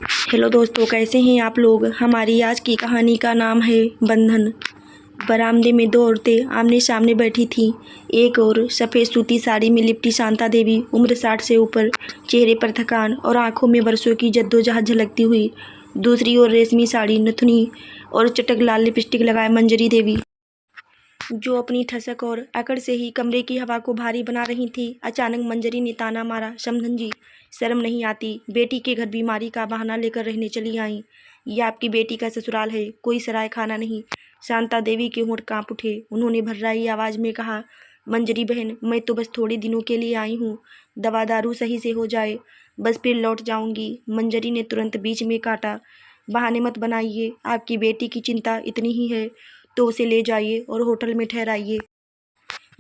Hello दोस्तों, कैसे हैं आप लोग। हमारी आज की कहानी का नाम है बंधन। बरामदे में दो औरतें आमने सामने बैठी थीं। एक और सफ़ेद सूती साड़ी में लिपटी शांता देवी, उम्र 60 से ऊपर, चेहरे पर थकान और आंखों में वर्षों की जद्दोजहद झलकती हुई। दूसरी ओर रेशमी साड़ी, नथुनी और चटक लाल लिपस्टिक लगाए मंजरी देवी, जो अपनी ठसक और अकड़ से ही कमरे की हवा को भारी बना रही थी। अचानक मंजरी ने ताना मारा, समधन जी, शर्म नहीं आती? बेटी के घर बीमारी का बहाना लेकर रहने चली आई। यह आपकी बेटी का ससुराल है, कोई सराय खाना नहीं। शांता देवी के होंठ कांप उठे। उन्होंने भर्राई आवाज में कहा, मंजरी बहन, मैं तो बस थोड़े दिनों के लिए आई हूँ। दवा दारू सही से हो जाए, बस फिर लौट जाऊंगी। मंजरी ने तुरंत बीच में काटा, बहाने मत बनाइए। आपकी बेटी की चिंता इतनी ही है तो उसे ले जाइए और होटल में ठहराइए।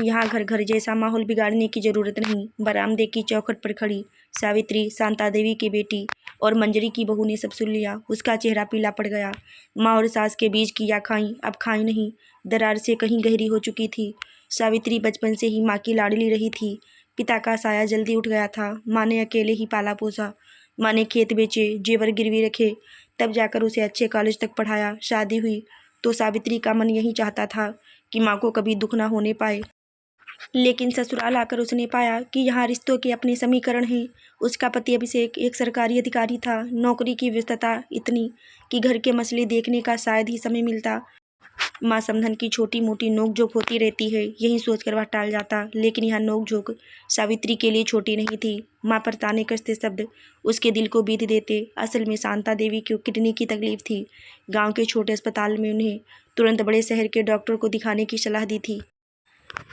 यहाँ घर घर जैसा माहौल बिगाड़ने की जरूरत नहीं। बरामदे की चौखट पर खड़ी सावित्री, शांता देवी की बेटी और मंजरी की बहू ने सब सुन लिया। उसका चेहरा पीला पड़ गया। माँ और सास के बीच की या खाई अब खाई नहीं, दरार से कहीं गहरी हो चुकी थी। सावित्री बचपन से ही माँ की लाडली रही थी। पिता का साया जल्दी उठ गया था। माँ ने अकेले ही पाला पोसा। माँ ने खेत बेचे, जेवर गिरवी रखे, तब जाकर उसे अच्छे कॉलेज तक पढ़ाया। शादी हुई तो सावित्री का मन यही चाहता था कि माँ को कभी दुख ना होने पाए। लेकिन ससुराल आकर उसने पाया कि यहाँ रिश्तों के अपने समीकरण हैं। उसका पति अभिषेक एक सरकारी अधिकारी था। नौकरी की व्यस्तता इतनी कि घर के मसले देखने का शायद ही समय मिलता। माँ समधन की छोटी मोटी नोकझोंक होती रहती है, यही सोचकर वह टाल जाता। लेकिन यह नोकझोंक सावित्री के लिए छोटी नहीं थी। माँ पर ताने कसते शब्द उसके दिल को बीध देते। असल में शांता देवी को किडनी की तकलीफ थी। गांव के छोटे अस्पताल में उन्हें तुरंत बड़े शहर के डॉक्टर को दिखाने की सलाह दी थी।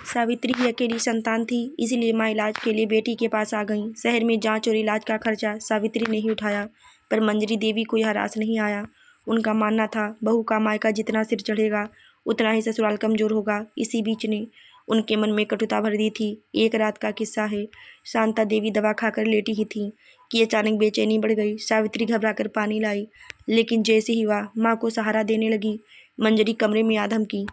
सावित्री ही अकेली संतान थी, इसलिए माँ इलाज के लिए बेटी के पास आ गई। शहर में जांच और इलाज का खर्चा सावित्री ने ही उठाया, पर मंजरी देवी को यह रास नहीं आया। उनका मानना था, बहू का मायका जितना सिर चढ़ेगा उतना ही ससुराल कमजोर होगा। इसी बीच ने उनके मन में कटुता भर दी थी। एक रात का किस्सा है। शांता देवी दवा खाकर लेटी ही थी कि अचानक बेचैनी बढ़ गई। सावित्री घबराकर पानी लाई, लेकिन जैसे ही वह माँ को सहारा देने लगी, मंजरी कमरे में आ धमकी,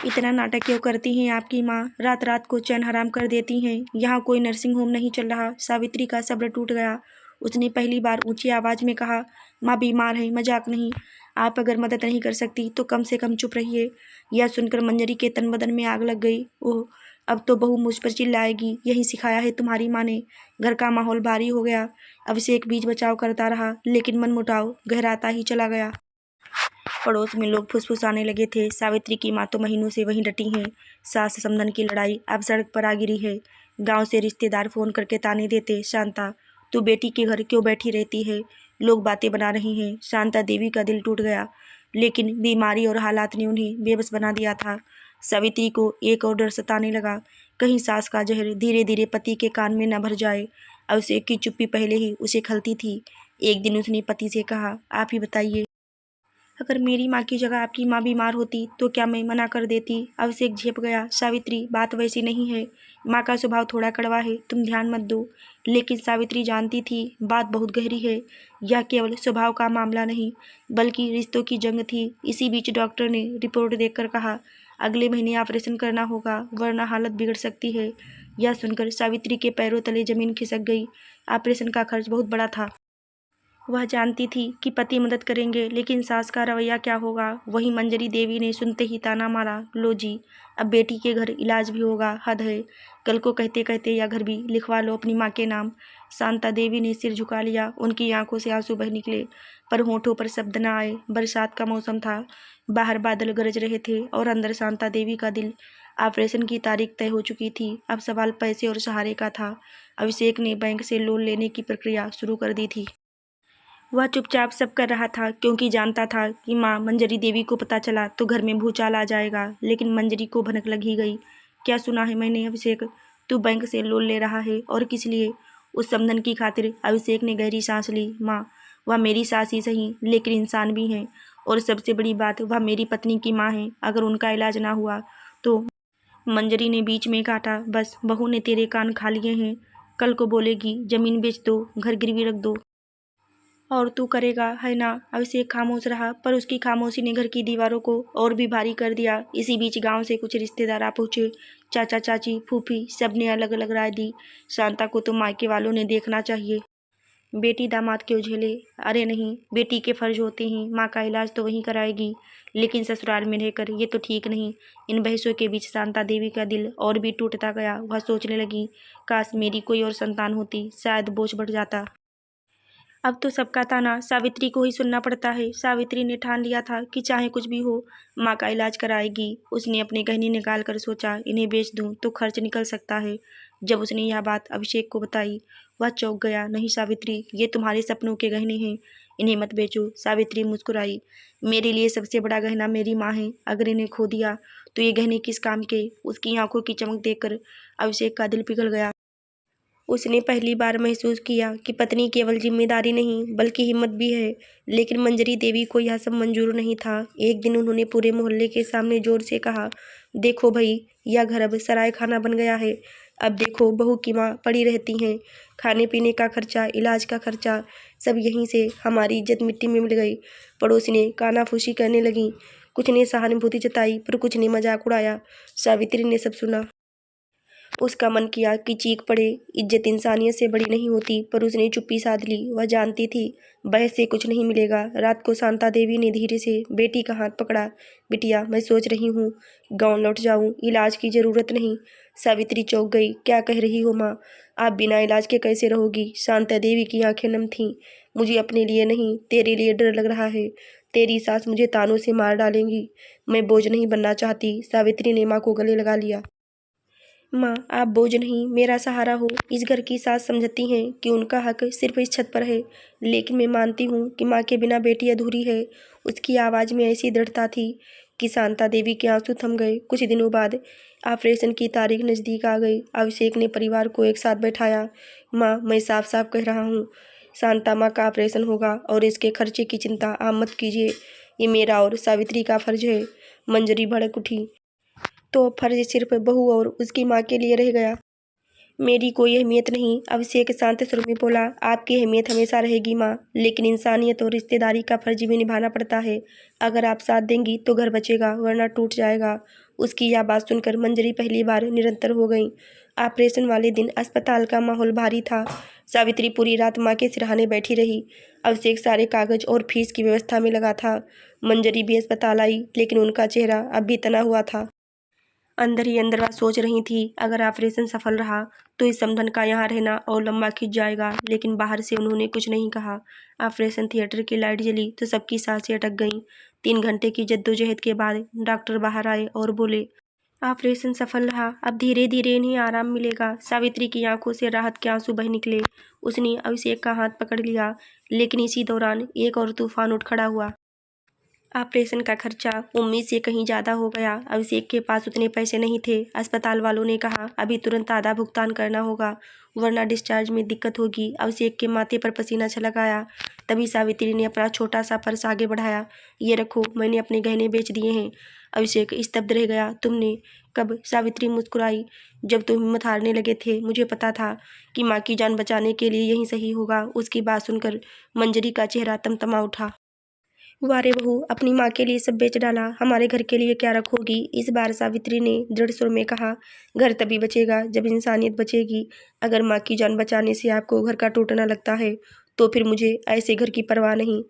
इतना नाटक क्यों करती हैं आपकी माँ? रात रात को चैन हराम कर देती हैं। यहाँ कोई नर्सिंग होम नहीं चल रहा। सावित्री का सब्र टूट गया। उसने पहली बार ऊंची आवाज में कहा, माँ बीमार है, मजाक नहीं। आप अगर मदद नहीं कर सकती तो कम से कम चुप रहिए। यह सुनकर मंजरी के तन बदन में आग लग गई। ओह, अब तो बहू मुझ पर चिल्लाएगी। यही सिखाया है तुम्हारी माँ ने। घर का माहौल भारी हो गया। अभिषेक बीच बचाव करता रहा, लेकिन मनमुटाव गहराता ही चला गया। पड़ोस में लोग फुसफुसाने लगे थे, सावित्री की माँ तो महीनों से वहीं डटी हैं। सास समधन की लड़ाई अब सड़क पर आ गिरी है। गांव से रिश्तेदार फोन करके ताने देते, शांता तू बेटी के घर क्यों बैठी रहती है? लोग बातें बना रही हैं। शांता देवी का दिल टूट गया, लेकिन बीमारी और हालात ने उन्हें बेबस बना दिया था। सावित्री को एक और डर सताने लगा, कहीं सास का जहर धीरे धीरे पति के कान में न भर जाए। अभिषेक की चुप्पी पहले ही उसे खलती थी। एक दिन उसने पति से कहा, आप ही बताइए, अगर मेरी माँ की जगह आपकी माँ बीमार होती तो क्या मैं मना कर देती? अभिषेक झेप गया, सावित्री बात वैसी नहीं है। माँ का स्वभाव थोड़ा कड़वा है, तुम ध्यान मत दो। लेकिन सावित्री जानती थी बात बहुत गहरी है। यह केवल स्वभाव का मामला नहीं, बल्कि रिश्तों की जंग थी। इसी बीच डॉक्टर ने रिपोर्ट देखकर कहा, अगले महीने ऑपरेशन करना होगा, वरना हालत बिगड़ सकती है। यह सुनकर सावित्री के पैरों तले जमीन खिसक गई। ऑपरेशन का खर्च बहुत बड़ा था। वह जानती थी कि पति मदद करेंगे, लेकिन सास का रवैया क्या होगा? वहीं मंजरी देवी ने सुनते ही ताना मारा, लो जी, अब बेटी के घर इलाज भी होगा, हद है। कल को कहते कहते या घर भी लिखवा लो अपनी माँ के नाम। शांता देवी ने सिर झुका लिया। उनकी आंखों से आंसू बह निकले, पर होठों पर शब्द न आए। बरसात का मौसम था, बाहर बादल गरज रहे थे और अंदर शांता देवी का दिल। ऑपरेशन की तारीख तय हो चुकी थी। अब सवाल पैसे और सहारे का था। अभिषेक ने बैंक से लोन लेने की प्रक्रिया शुरू कर दी थी। वह चुपचाप सब कर रहा था, क्योंकि जानता था कि माँ मंजरी देवी को पता चला तो घर में भूचाल आ जाएगा। लेकिन मंजरी को भनक लग ही गई। क्या सुना है मैंने अभिषेक? तू बैंक से लोन ले रहा है, और किस लिए? उस समधन की खातिर। अभिषेक ने गहरी सांस ली। माँ, वह मेरी सास ही सही, लेकिन इंसान भी हैं, और सबसे बड़ी बात, वह मेरी पत्नी की माँ है। अगर उनका इलाज ना हुआ तो। मंजरी ने बीच में काटा, बस बहू ने तेरे कान खा लिए हैं। कल को बोलेगी जमीन बेच दो, घर गिरवी रख दो, और तू करेगा, है ना? अभिषेक खामोश रहा, पर उसकी खामोशी ने घर की दीवारों को और भी भारी कर दिया। इसी बीच गांव से कुछ रिश्तेदार आ पहुंचे। चाचा चाची, फूफी, सबने अलग अलग राय दी। शांता को तो मायके वालों ने देखना चाहिए। बेटी दामाद क्यों झेले? अरे नहीं, बेटी के फर्ज होते हैं, माँ का इलाज तो वहीं कराएगी, लेकिन ससुराल में रहकर ये तो ठीक नहीं। इन बहसों के बीच शांता देवी का दिल और भी टूटता गया। वह सोचने लगी, काश मेरी कोई और संतान होती, शायद बोझ बढ़ जाता। अब तो सबका ताना सावित्री को ही सुनना पड़ता है। सावित्री ने ठान लिया था कि चाहे कुछ भी हो, माँ का इलाज कराएगी। उसने अपने गहने निकाल कर सोचा, इन्हें बेच दूं तो खर्च निकल सकता है। जब उसने यह बात अभिषेक को बताई, वह चौंक गया। नहीं सावित्री, ये तुम्हारे सपनों के गहने हैं, इन्हें मत बेचो। सावित्री मुस्कुराई, मेरे लिए सबसे बड़ा गहना मेरी माँ है, अगर इन्हें खो दिया तो ये गहने किस काम के? उसकी आंखों की चमक देखकर अभिषेक का दिल पिघल गया। उसने पहली बार महसूस किया कि पत्नी केवल जिम्मेदारी नहीं बल्कि हिम्मत भी है। लेकिन मंजरी देवी को यह सब मंजूर नहीं था। एक दिन उन्होंने पूरे मोहल्ले के सामने जोर से कहा, देखो भाई, यह घर अब सराय खाना बन गया है। अब देखो, बहू की माँ पड़ी रहती हैं, खाने पीने का खर्चा, इलाज का खर्चा, सब यहीं से। हमारी इज्जत मिट्टी में मिल गई। पड़ोसी ने कानाफूसी करने लगी। कुछ ने सहानुभूति जताई, पर कुछ ने मजाक उड़ाया। सावित्री ने सब सुना। उसका मन किया कि चीख पड़े। इज्जत इंसानियत से बड़ी नहीं होती, पर उसने चुप्पी साध ली। वह जानती थी, बहस से कुछ नहीं मिलेगा। रात को शांता देवी ने धीरे से बेटी का हाथ पकड़ा। बिटिया, मैं सोच रही हूँ गांव लौट जाऊँ, इलाज की जरूरत नहीं। सावित्री चौंक गई। क्या कह रही हो माँ? आप बिना इलाज के कैसे रहोगी? शांता देवी की आंखें नम थीं। मुझे अपने लिए नहीं, तेरे लिए डर लग रहा है। तेरी सास मुझे तानों से मार डालेंगी। मैं बोझ नहीं बनना चाहती। सावित्री ने माँ को गले लगा लिया। माँ, आप बोझ नहीं, मेरा सहारा हो। इस घर की सास समझती हैं कि उनका हक सिर्फ इस छत पर है, लेकिन मैं मानती हूँ कि माँ के बिना बेटी अधूरी है। उसकी आवाज़ में ऐसी दृढ़ता थी कि शांता देवी के आंसू थम गए। कुछ दिनों बाद ऑपरेशन की तारीख नज़दीक आ गई। अभिषेक ने परिवार को एक साथ बैठाया। माँ, मैं साफ साफ कह रहा हूँ, शांता माँ का ऑपरेशन होगा और इसके खर्चे की चिंता आप मत कीजिए। ये मेरा और सावित्री का फर्ज है। मंजरी भड़क उठी, तो फर्ज सिर्फ बहू और उसकी माँ के लिए रह गया। मेरी कोई अहमियत नहीं। अभिषेक शांत स्वर में बोला, आपकी अहमियत हमेशा रहेगी माँ, लेकिन इंसानियत और रिश्तेदारी का फर्ज भी निभाना पड़ता है। अगर आप साथ देंगी तो घर बचेगा, वरना टूट जाएगा। उसकी यह बात सुनकर मंजरी पहली बार निरंतर हो गई। ऑपरेशन वाले दिन अस्पताल का माहौल भारी था। सावित्री पूरी रात माँ के सिरहाने बैठी रही। अभिषेक सारे कागज और फीस की व्यवस्था में लगा था। मंजरी भी अस्पताल आई, लेकिन उनका चेहरा अब भी तना हुआ था। अंदर ही अंदर वह सोच रही थी, अगर ऑपरेशन सफल रहा तो इस समधन का यहाँ रहना और लंबा खिंच जाएगा। लेकिन बाहर से उन्होंने कुछ नहीं कहा। ऑपरेशन थिएटर की लाइट जली तो सबकी सांसें अटक गईं। 3 घंटे की जद्दोजहद के बाद डॉक्टर बाहर आए और बोले, ऑपरेशन सफल रहा, अब धीरे धीरे इन्हें आराम मिलेगा। सावित्री की आंखों से राहत के आंसू बह निकले। उसने अभिषेक का हाथ पकड़ लिया, लेकिन इसी दौरान एक और तूफान उठ खड़ा हुआ। ऑपरेशन का खर्चा उम्मीद से कहीं ज़्यादा हो गया। अभिषेक के पास उतने पैसे नहीं थे। अस्पताल वालों ने कहा, अभी तुरंत आधा भुगतान करना होगा, वरना डिस्चार्ज में दिक्कत होगी। अभिषेक के माथे पर पसीना छलक आया। तभी सावित्री ने अपना छोटा सा पर्स आगे बढ़ाया। ये रखो, मैंने अपने गहने बेच दिए हैं। अभिषेक स्तब्ध रह गया। तुमने? कब? सावित्री मुस्कुराई, जब तुम हिम्मत हारने लगे थे। मुझे पता था कि माँ की जान बचाने के लिए यही सही होगा। उसकी बात सुनकर मंजरी का चेहरा तमतमा उठा। वारे बहू, अपनी माँ के लिए सब बेच डाला, हमारे घर के लिए क्या रखोगी? इस बार सावित्री ने दृढ़ स्वर में कहा, घर तभी बचेगा जब इंसानियत बचेगी। अगर माँ की जान बचाने से आपको घर का टूटना लगता है तो फिर मुझे ऐसे घर की परवाह नहीं।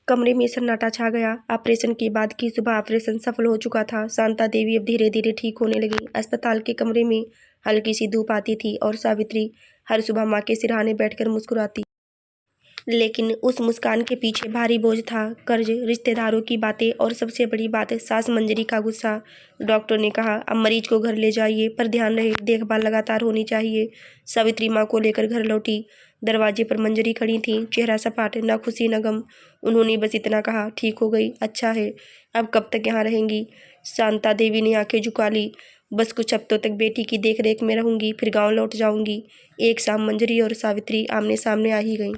कमरे में सन्नाटा छा गया। ऑपरेशन के बाद की सुबह ऑपरेशन सफल हो चुका था। शांता देवी अब धीरे धीरे ठीक होने लगी। अस्पताल के कमरे में हल्की सी धूप आती थी और सावित्री हर सुबह माँ के सिरहाने बैठकर मुस्कुराती। लेकिन उस मुस्कान के पीछे भारी बोझ था, कर्ज, रिश्तेदारों की बातें और सबसे बड़ी बात सास मंजरी का गुस्सा। डॉक्टर ने कहा, अब मरीज को घर ले जाइए, पर ध्यान रहे देखभाल लगातार होनी चाहिए। सावित्री माँ को लेकर घर लौटी। दरवाजे पर मंजरी खड़ी थी, चेहरा सपाट, न खुशी न गम। उन्होंने बस इतना कहा, ठीक हो गई, अच्छा है। अब कब तक यहाँ रहेंगी? शांता देवी ने आंखें झुका ली। बस कुछ हफ्तों तक बेटी की देख रेख में रहूंगी, फिर गाँव लौट जाऊंगी। एक शाम मंजरी और सावित्री आमने सामने आ ही गईं।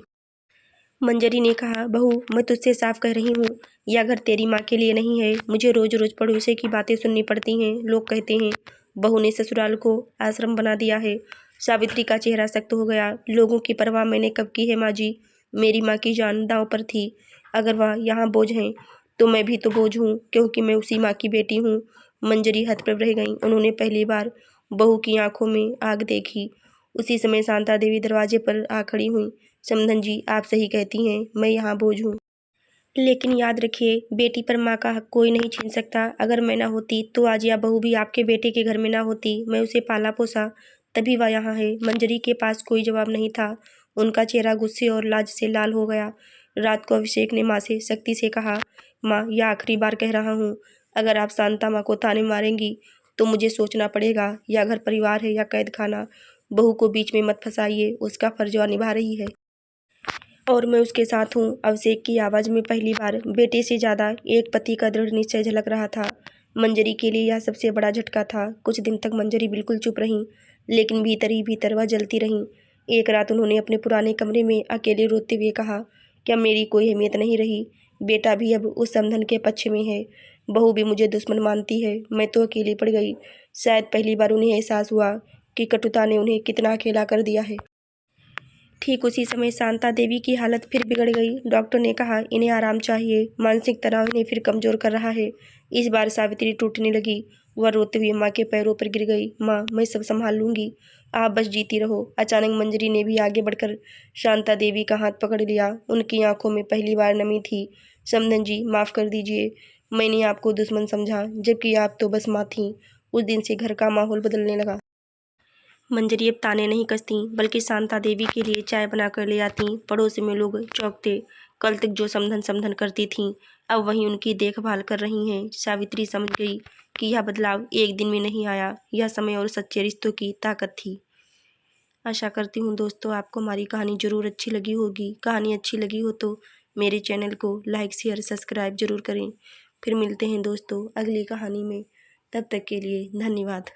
मंजरी ने कहा, बहू, मैं तुझसे साफ कह रही हूँ, यह घर तेरी माँ के लिए नहीं है। मुझे रोज रोज पड़ोसी की बातें सुननी पड़ती हैं। लोग कहते हैं बहू ने ससुराल को आश्रम बना दिया है। सावित्री का चेहरा सख्त हो गया। लोगों की परवाह मैंने कब की है माँ जी? मेरी माँ की जान दांव पर थी। अगर वह यहाँ बोझ हैं तो मैं भी तो बोझ हूँ, क्योंकि मैं उसी माँ की बेटी हूँ। मंजरी हतप्रभ रह गई। उन्होंने पहली बार बहू की आंखों में आग देखी। उसी समय शांता देवी दरवाजे पर आ खड़ी हुई। समधन जी, आप सही कहती हैं, मैं यहाँ बोझ हूँ। लेकिन याद रखिए, बेटी पर माँ का हक कोई नहीं छीन सकता। अगर मैं ना होती तो आज यह बहू भी आपके बेटे के घर में ना होती। मैं उसे पाला पोसा, तभी वह यहाँ है। मंजरी के पास कोई जवाब नहीं था। उनका चेहरा गुस्से और लाज से लाल हो गया। रात को अभिषेक ने माँ से सख्ती से कहा, माँ, यह आखिरी बार कह रहा हूँ, अगर आप शांता माँ को ताने मारेंगी तो मुझे सोचना पड़ेगा, यह घर परिवार है या कैद खाना। बहू को बीच में मत फंसाइए, उसका फर्ज वह निभा रही है और मैं उसके साथ हूँ। अभिषेक की आवाज़ में पहली बार बेटे से ज़्यादा एक पति का दृढ़ निश्चय झलक रहा था। मंजरी के लिए यह सबसे बड़ा झटका था। कुछ दिन तक मंजरी बिल्कुल चुप रही, लेकिन भीतर ही भीतर वह जलती रही। एक रात उन्होंने अपने पुराने कमरे में अकेले रोते हुए कहा, क्या मेरी कोई अहमियत नहीं रही? बेटा भी अब उस समधन के पक्ष में है, बहू भी मुझे दुश्मन मानती है, मैं तो अकेली पड़ गई। शायद पहली बार उन्हें एहसास हुआ कि कटुता ने उन्हें कितना अकेला कर दिया है। ठीक उसी समय शांता देवी की हालत फिर बिगड़ गई। डॉक्टर ने कहा, इन्हें आराम चाहिए, मानसिक तनाव इन्हें फिर कमजोर कर रहा है। इस बार सावित्री टूटने लगी। वह रोते हुए माँ के पैरों पर गिर गई। माँ, मैं सब संभाल लूंगी, आप बस जीती रहो। अचानक मंजरी ने भी आगे बढ़कर शांता देवी का हाथ पकड़ लिया। उनकी आंखों में पहली बार नमी थी। समधन जी, माफ़ कर दीजिए, मैंने आपको दुश्मन समझा, जबकि आप तो बस माँ थीं। उस दिन से घर का माहौल बदलने लगा। मंजरी अब ताने नहीं कसती, बल्कि शांता देवी के लिए चाय बनाकर ले आती। पड़ोस में लोग चौंकते। कल तक जो समधन समधन करती थीं, अब वहीं उनकी देखभाल कर रही हैं। सावित्री समझ गई कि यह बदलाव एक दिन में नहीं आया, यह समय और सच्चे रिश्तों की ताकत थी। आशा करती हूँ दोस्तों, आपको हमारी कहानी ज़रूर अच्छी लगी होगी। कहानी अच्छी लगी हो तो मेरे चैनल को लाइक शेयर सब्सक्राइब ज़रूर करें। फिर मिलते हैं दोस्तों अगली कहानी में। तब तक के लिए धन्यवाद।